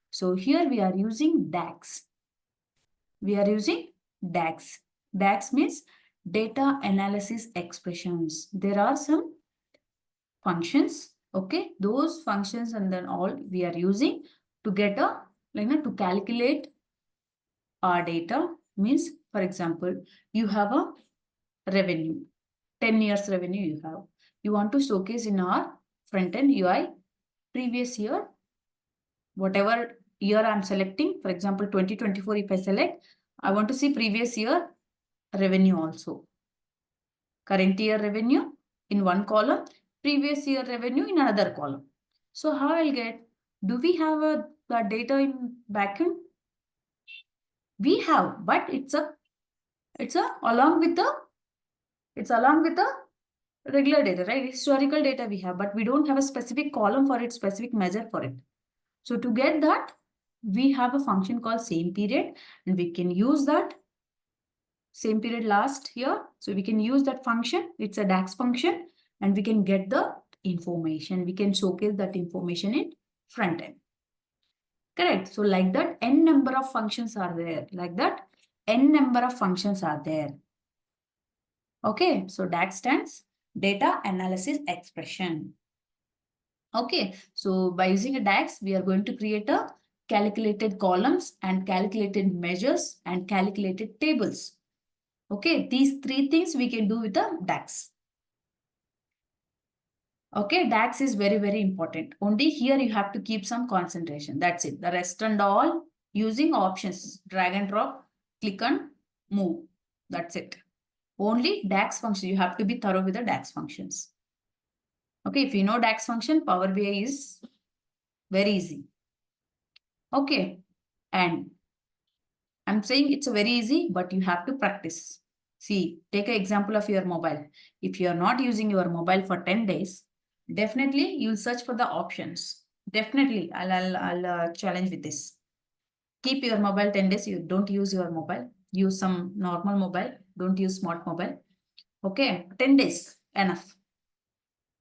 So here we are using DAX. We are using DAX. DAX means data analysis expressions. There are some functions. Okay, those functions and then all we are using to get to calculate our data. Means, for example, you have a revenue, 10 years revenue you have. You want to showcase in our front-end UI previous year, whatever year I'm selecting, for example, 2024, if I select, I want to see previous year revenue also. Current year revenue in one column, previous year revenue in another column. So how I'll get, do we have the data in backend? We have, but it's along with the regular data, right? Historical data we have, but we don't have a specific column for it, specific measure for it. So to get that, we have a function called same period, and we can use that same period last year. So we can use that function. It's a DAX function, and we can get the information. We can showcase that information in front end. Correct. So like that, n number of functions are there. Like that, n number of functions are there. Okay. So DAX stands data analysis expression. Okay. So by using a DAX, we are going to create a calculated columns and calculated measures and calculated tables. Okay. These three things we can do with the DAX. Okay, DAX is very, very important. Only here you have to keep some concentration. That's it. The rest and all using options. Drag and drop, click and move. That's it. Only DAX function. You have to be thorough with the DAX functions. Okay, if you know DAX function, Power BI is very easy. Okay, and I'm saying it's very easy, but you have to practice. See, take an example of your mobile. If you are not using your mobile for 10 days, definitely you'll search for the options. Definitely, I'll challenge with this. Keep your mobile 10 days. You don't use your mobile. Use some normal mobile. Don't use smart mobile. Okay, 10 days, enough.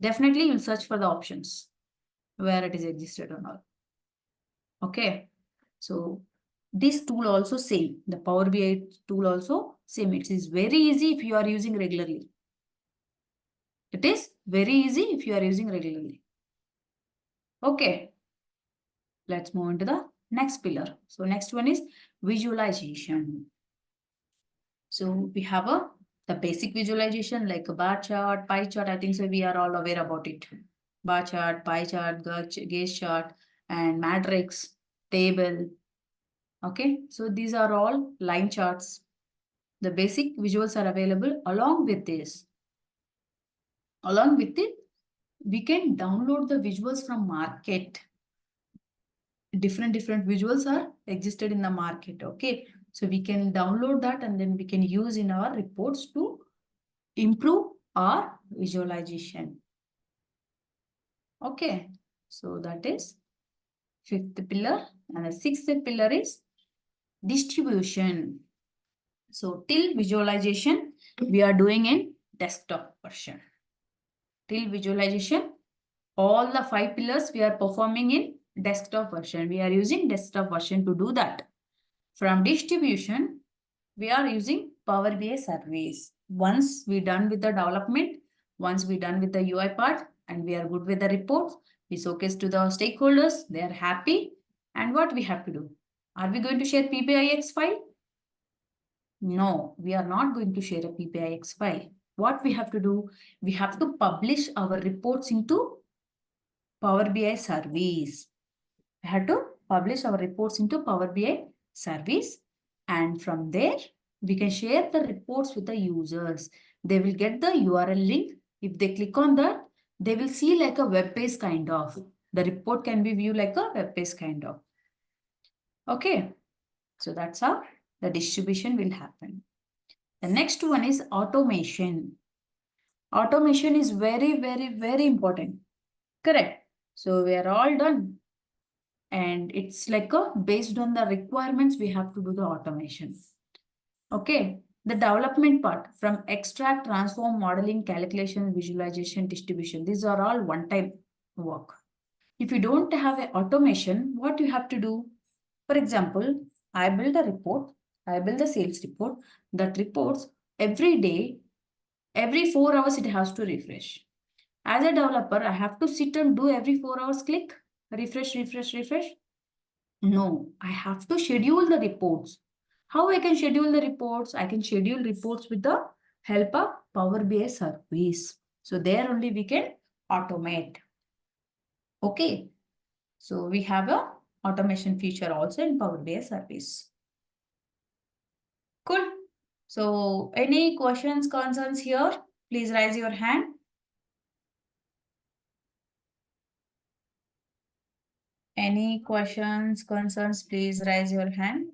Definitely you'll search for the options where it is existed or not. Okay, so this tool also same. The Power BI tool also same. It is very easy if you are using regularly. It is very easy if you are using regularly. Okay, let's move into the next pillar. So next one is visualization. So we have the basic visualization like a bar chart, pie chart. I think so we are all aware about it. Bar chart, pie chart, gauge chart, and matrix, table. Okay, so these are all line charts. The basic visuals are available along with this. Along with it, we can download the visuals from market. Different visuals are existed in the market. Okay, so we can download that and then we can use in our reports to improve our visualization. Okay, so that is fifth pillar, and the sixth pillar is distribution. So till visualization, we are doing in desktop version. Till visualization, all the 5 pillars we are performing in desktop version. We are using desktop version to do that. From distribution, we are using Power BI service. Once we done with the development, once we done with the UI part, and we are good with the reports, we showcase to the stakeholders, they are happy. And what we have to do? Are we going to share PBIX file? No, we are not going to share a PBIX file. What we have to do? We have to publish our reports into Power BI service. We have to publish our reports into Power BI service, and from there we can share the reports with the users. They will get the URL link. If they click on that, they will see like a web page kind of. The report can be viewed like a web page kind of. Okay, so that's how the distribution will happen. The next one is automation. Automation is very important. Correct. So we are all done. And it's like based on the requirements, we have to do the automation. Okay. The development part from extract, transform, modeling, calculation, visualization, distribution. These are all one-time work. If you don't have an automation, what you have to do? For example, I build a report. I build the sales report. That reports every day, every 4 hours, it has to refresh. As a developer, I have to sit and do every 4 hours, click, refresh. No, I have to schedule the reports. How I can schedule the reports? I can schedule reports with the help of Power BI service. So there only we can automate. Okay. So we have a automation feature also in Power BI service. Cool. So any questions, concerns here? Please raise your hand. Any questions, concerns, please raise your hand.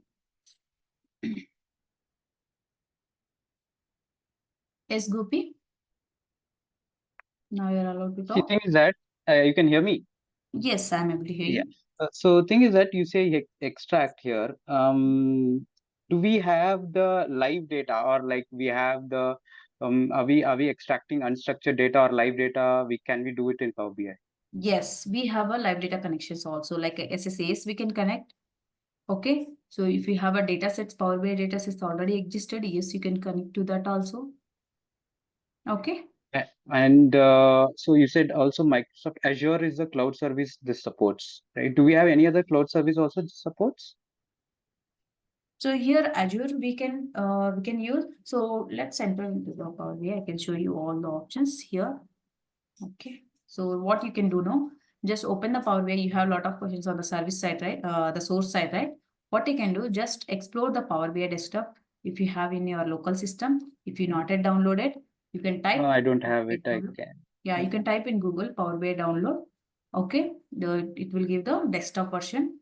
Yes, Gopi. Now you're allowed to The talk. thing is that you can hear me. Yes, I'm able to hear Yeah. you. So thing is that you say extract here. Do we have the live data, or like we have the are we extracting unstructured data or live data? Can we do it in Power BI? Yes, we have a live data connections also, like a SSAS we can connect. Okay, so if you have a data sets, Power BI data sets already existed, yes, you can connect to that also. Okay. And so you said also Microsoft Azure is the cloud service this supports, right? Do we have any other cloud service also this supports? So here Azure we can use. So let's enter into the Power BI. I can show you all the options here. Okay. So what you can do now, just open the Power BI. You have a lot of questions on the service side, right? The source side, right? What you can do, just explore the Power BI desktop. If you have in your local system, If you not yet downloaded, you can type. No, I don't have it. I download. can. Yeah, you can type in Google Power BI download. Okay, it will give the desktop version.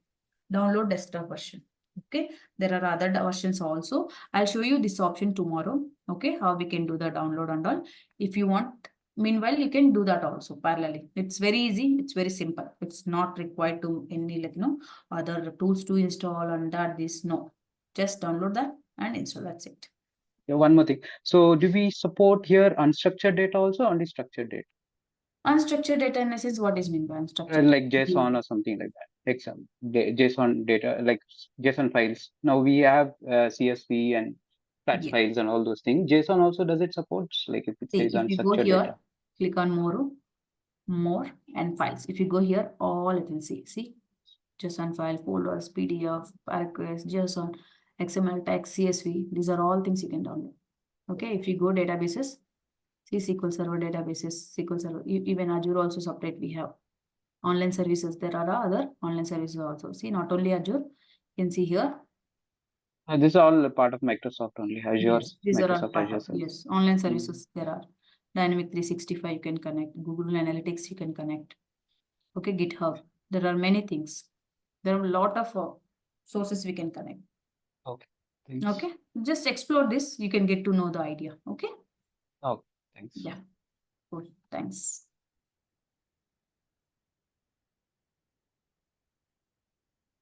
Download desktop version. Okay, there are other versions also. I'll show you this option tomorrow. Okay, how we can do the download and all. If you want, meanwhile, you can do that also parallelly. It's very easy. It's very simple. It's not required to any other tools to install and that this no. Just download that and install. That's it. Yeah, one more thing. So do we support here unstructured data also, only structured data? Unstructured data in essence, what is meant by unstructured? Like JSON or something like that. Example, JSON data, like JSON files. Now we have CSV and flat Yeah. files and all those things. JSON also does it support? Like if it See, says if you go unstructured here, data. click on more and files. If you go here, all it will see JSON file, folders, PDF, request, JSON, XML text, CSV. These are all things you can download. Okay, if you go databases, see SQL Server databases, SQL Server, even Azure also separate we have. Online services, there are other online services also. See, not only Azure, you can see here. This is all a part of Microsoft only, Azure, Yes, these are all Microsoft part Azure of, service. yes, online services there are. Dynamic 365 you can connect, Google Analytics you can connect. Okay, GitHub. There are many things. There are a lot of sources we can connect. Thanks. Okay, just explore this. You can get to know the idea. Okay. Oh, thanks. Yeah. Cool. Thanks.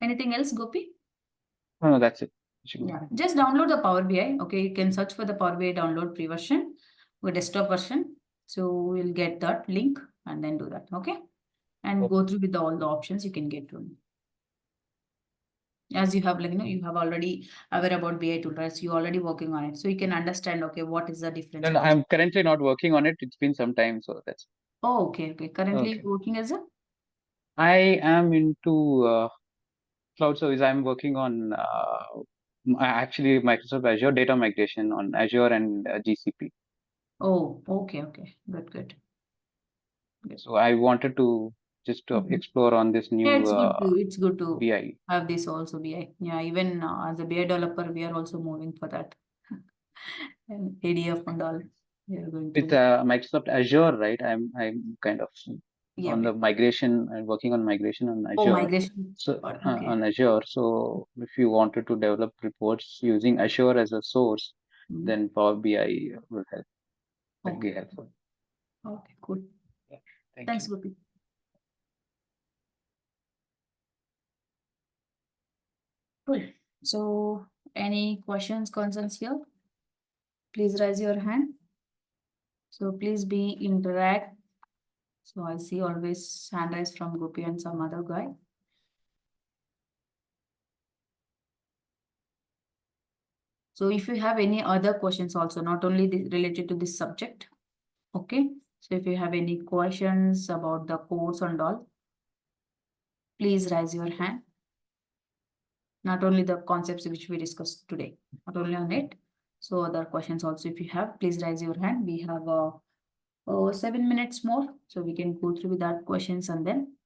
Anything else, Gopi? No, that's it. Yeah. Just download the Power BI. Okay, you can search for the Power BI download free version or desktop version. So we'll get that link and then do that. Okay. And go through with all the options you can get to. As you have, you have already aware about BI tool, right? So you're already working on it. So you can understand, okay, what is the difference? No, I'm currently not working on it. It's been some time, so that's. Oh, okay. Currently Okay. working as a? I am into cloud service. I'm working on actually Microsoft Azure data migration on Azure and GCP. Oh, okay. Good. So I wanted to just explore on this new Yeah, it's good to BI. have this also BI. Yeah, even as a BI developer, we are also moving for that. And ADF and all. We are going With to. Microsoft Azure, right? I'm kind of Yeah, on the migration and working on migration on Oh, Azure. migration. So Okay. on Azure. So if you wanted to develop reports using Azure as a source, Mhm. then Power BI will help. That'll be Okay. helpful. Okay, cool. Thank Thanks, you. Gopi. Cool. So, any questions, concerns here? Please raise your hand. So please be interact. So I see always hand raise from Gopi and some other guy. So if you have any other questions also, not only related to this subject, okay? So if you have any questions about the course and all, please raise your hand. Not only the concepts which we discussed today, not only on it. So other questions also, if you have, please raise your hand. We have 7 minutes more, so we can go through with that questions and then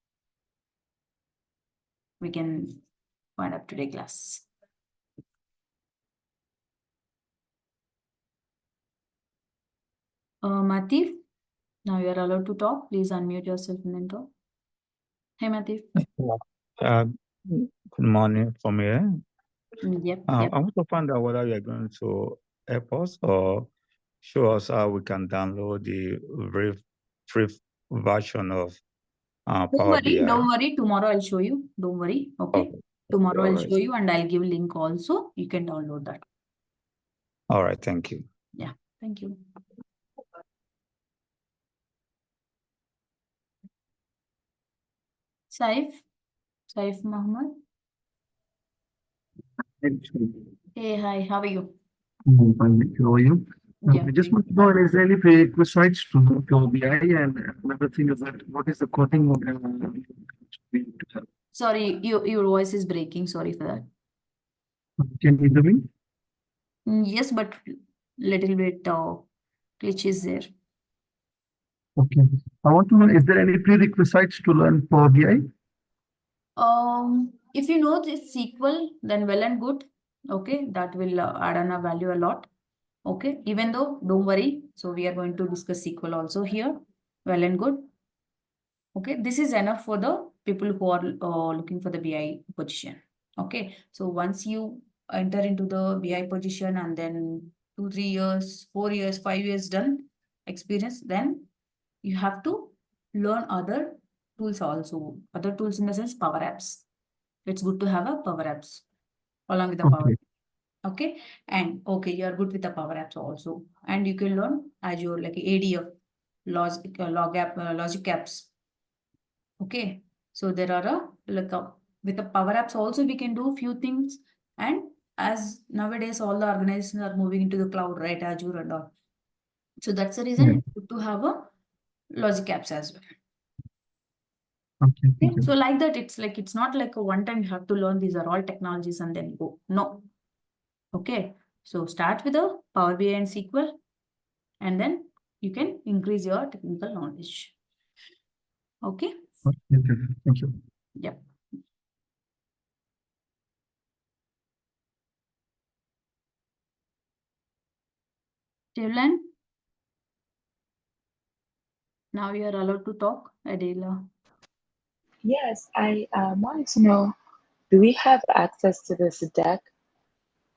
we can wind up today class. Matif, now you are allowed to talk. Please unmute yourself and then talk. Hey, Matif. Good morning from here. Yep. I want to find out whether you are going to help us or show us how we can download the free version of Power BI. Don't worry. Tomorrow I'll show you. Don't worry. Okay. Tomorrow I'll show you and I'll give link also. You can download that. All right. Thank you. Yeah. Thank you. Saif Muhammad. Hey, hi. How are you? How are you? Yeah. I just want to know, is there any prerequisites to know Power BI? And another thing is that what is the coding we need to have? Sorry, your voice is breaking. Sorry for that. Can you hear me? Yes, but little bit glitch is there. Okay. I want to know, is there any prerequisites to learn Power BI? If you know this SQL, then well and good. Okay, that will add on a value a lot. Okay, even though, don't worry. So we are going to discuss SQL also here. Well and good. Okay, this is enough for the people who are looking for the BI position. Okay, so once you enter into the BI position and then 2, 3 years, 4 years, 5 years done experience, then you have to learn other tools also. Other tools in the sense Power Apps. It's good to have a Power Apps along with the Power. Okay. Okay, and okay, you are good with the Power Apps also, and you can learn Azure like ADF, Logic Apps. Okay, so there are with the Power Apps also we can do few things, and as nowadays all the organizations are moving into the cloud, right? Azure and all. So that's the reason Yeah. it's good to have a Logic Apps as well. Okay. Okay, Thank you. so like that, it's not like a one time you have to learn these are all technologies and then go. No. Okay, so start with the Power BI and SQL, and then you can increase your technical knowledge. Okay, Okay, thank you. yep. Devlan, now you are allowed to talk, Adela. Yes, I wanted to know, do we have access to this deck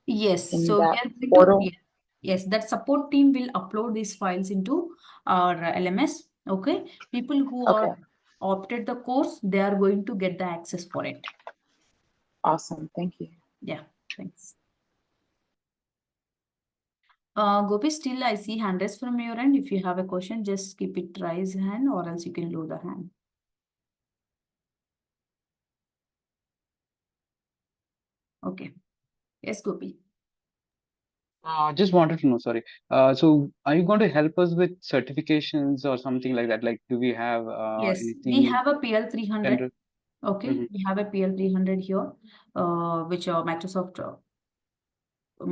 Yes, in so we that are going to, portal? yes, that support team will upload these files into our LMS. Okay, people who Okay, are opted the course, they are going to get the access for it. awesome. Thank you. Yeah, thanks. Gopi, still I see hand raised from your end. If you have a question, just keep it raise hand or else you can lower the hand. Okay. Yes, Gopi. Just wanted to know, sorry. So are you going to help us with certifications or something like that? Like, do we have Yes, we anything have a PL 300. general? Okay, Mhm. we have a PL 300 here, which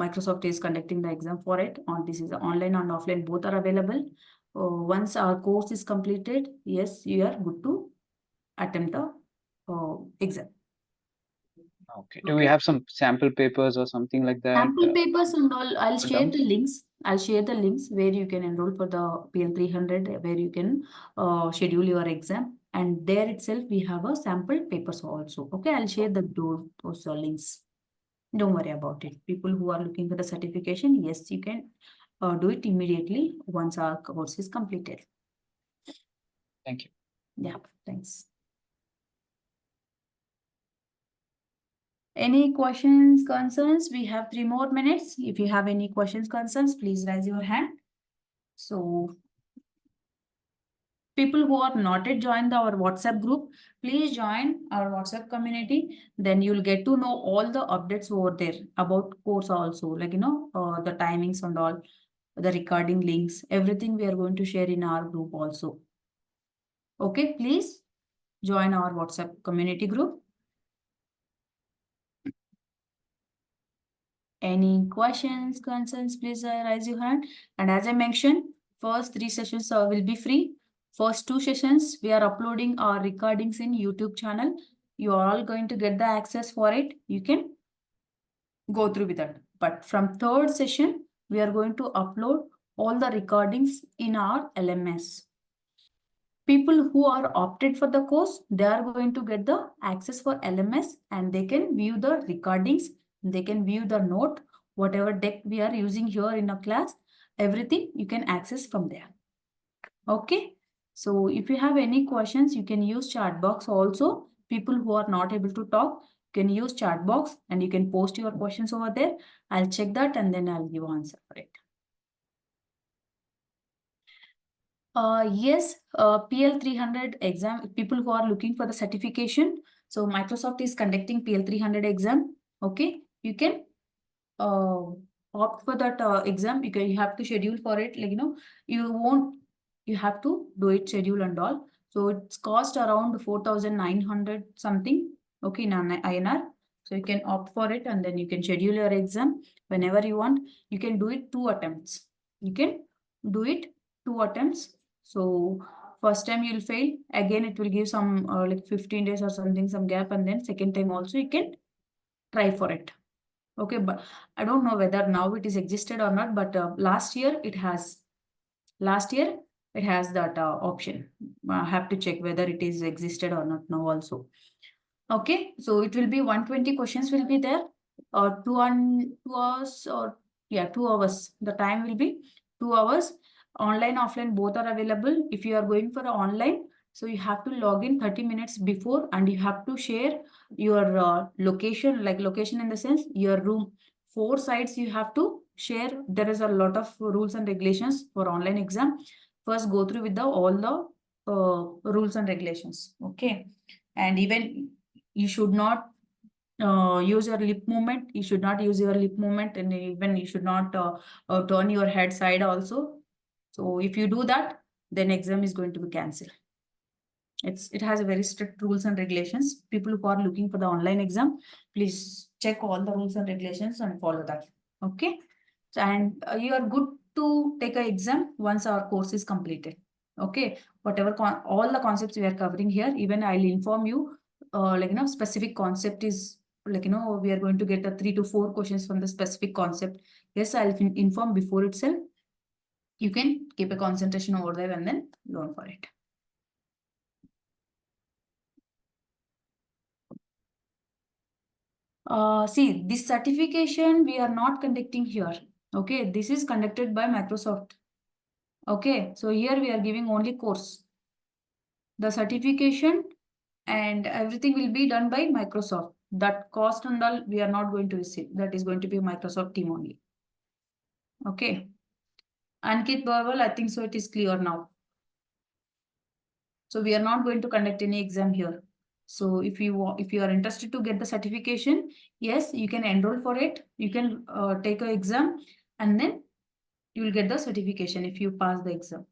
Microsoft is conducting the exam for it. This is online and offline, both are available. Once our course is completed, yes, you are good to attempt the exam. Okay. Do we have some sample papers or something like that? Sample papers and all, I'll Sample share the terms? links. I'll share the links where you can enroll for the PL 300, where you can schedule your exam. And there itself, we have a sample papers also. Okay, I'll share those links. Don't worry about it. People who are looking for the certification, yes, you can do it immediately once our course is completed. Thank you. Yeah, thanks. Any questions, concerns? We have 3 more minutes. If you have any questions, concerns, please raise your hand. So people who are not yet joined our WhatsApp group, please join our WhatsApp community. Then you'll get to know all the updates over there about course also, like, the timings and all, the recording links, everything we are going to share in our group also. Okay, please join our WhatsApp community group. Any questions, concerns, please raise your hand. And as I mentioned, first 3 sessions will be free. First 2 sessions, we are uploading our recordings in YouTube channel. You are all going to get the access for it. You can go through with that. But from 3rd session, we are going to upload all the recordings in our LMS. People who are opted for the course, they are going to get the access for LMS and they can view the recordings. They can view the note, whatever deck we are using here in a class, everything you can access from there. Okay. So if you have any questions, you can use chat box also. People who are not able to talk can use chat box and you can post your questions over there. I'll check that and then I'll give answer for it. Yes, PL 300 exam, people who are looking for the certification. So Microsoft is conducting PL 300 exam. Okay, you can opt for that exam. You have to schedule for it. Like, you have to do it, schedule and all. So it's cost around 4,900 something. Okay, in INR. So you can opt for it and then you can schedule your exam whenever you want. You can do it 2 attempts. You can do it 2 attempts. So first time you'll fail, again it will give some like 15 days or something, some gap, and then second time also you can try for it. Okay, but I don't know whether now it is existed or not, but last year it has. Last year it has that option. I have to check whether it is existed or not now also. Okay, so it will be 120 questions will be there, or 2 hours, or yeah, 2 hours. The time will be 2 hours. Online, offline, both are available. If you are going for online, so you have to log in 30 minutes before, and you have to share your location, like location in the sense your room. 4 sites you have to share. There is a lot of rules and regulations for online exam. First, go through with all the rules and regulations. Okay, and even you should not use your lip movement. You should not use your lip movement, and even you should not turn your head side also. So if you do that, then exam is going to be cancelled. It has a very strict rules and regulations. People who are looking for the online exam, please check all the rules and regulations and follow that. Okay, so, and you are good to take an exam once our course is completed. Okay, whatever all the concepts we are covering here, even I'll inform you, specific concept is we are going to get 3 to 4 questions from the specific concept. Yes, I'll inform before itself. You can keep a concentration over there and then learn for it. See, this certification we are not conducting here. Okay, this is conducted by Microsoft. Okay, so here we are giving only course. The certification and everything will be done by Microsoft. That cost and all we are not going to receive. That is going to be Microsoft team only. Okay. Ankit Bawal, I think so it is clear now. So we are not going to conduct any exam here. So if you are interested to get the certification, yes, you can enroll for it. You can take an exam and then you will get the certification if you pass the exam.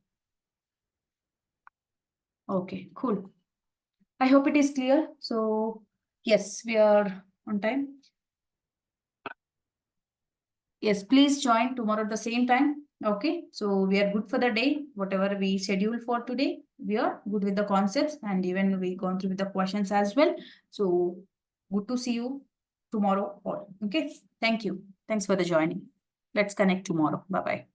Okay, cool. I hope it is clear. So yes, we are on time. Yes, please join tomorrow at the same time. Okay, so we are good for the day. Whatever we schedule for today, we are good with the concepts, and even we gone through with the questions as well. So good to see you tomorrow all. Okay, thank you. Thanks for the joining. Let's connect tomorrow. Bye-bye.